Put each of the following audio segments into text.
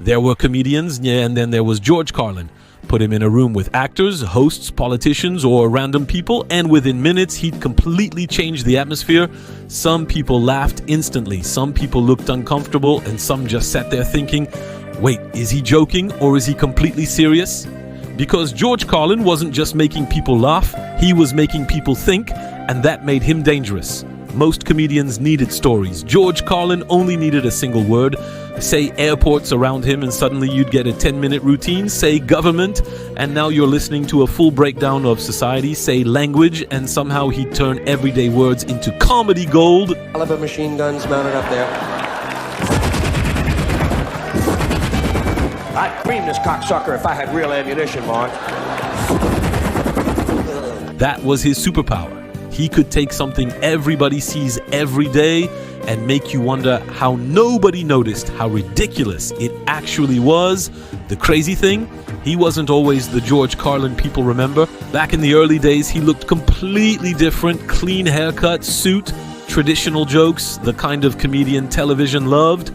There were comedians, yeah, and then there was George Carlin. Put him in a room with actors, hosts, politicians, or random people, and within minutes he'd completely change the atmosphere. Some people laughed instantly, some people looked uncomfortable, and some just sat there thinking, wait, is he joking or is he completely serious? Because George Carlin wasn't just making people laugh, he was making people think, and that made him dangerous. Most comedians needed stories. George Carlin only needed a single word. Say airports around him and suddenly you'd get a 10-minute routine. Say government and now you're listening to a full breakdown of society. Say language and somehow he'd turn everyday words into comedy gold. Caliber machine guns mounted up there. I'd cream this cocksucker if I had real ammunition, Mark. That was his superpower. He could take something everybody sees every day and make you wonder how nobody noticed how ridiculous it actually was. The crazy thing, he wasn't always the George Carlin people remember. Back in the early days, he looked completely different. Clean haircut, suit, traditional jokes, the kind of comedian television loved.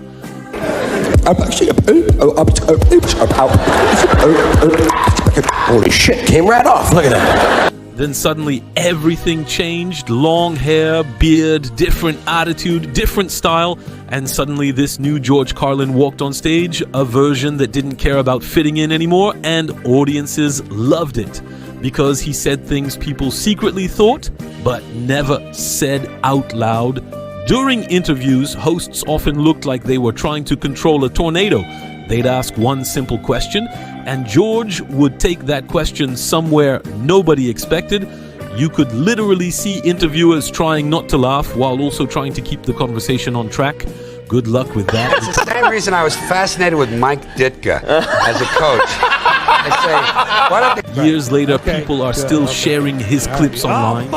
Holy shit, came right off. Look at that. Then suddenly everything changed. Long hair, beard, different attitude, different style. And suddenly this new George Carlin walked on stage, a version that didn't care about fitting in anymore, and audiences loved it. Because he said things people secretly thought, but never said out loud. During interviews, hosts often looked like they were trying to control a tornado. They'd ask one simple question, and George would take that question somewhere nobody expected. You could literally see interviewers trying not to laugh while also trying to keep the conversation on track. Good luck with that. It's the same reason I was fascinated with Mike Ditka as a coach. I say, why don't they... Years later, people are still sharing his clips online.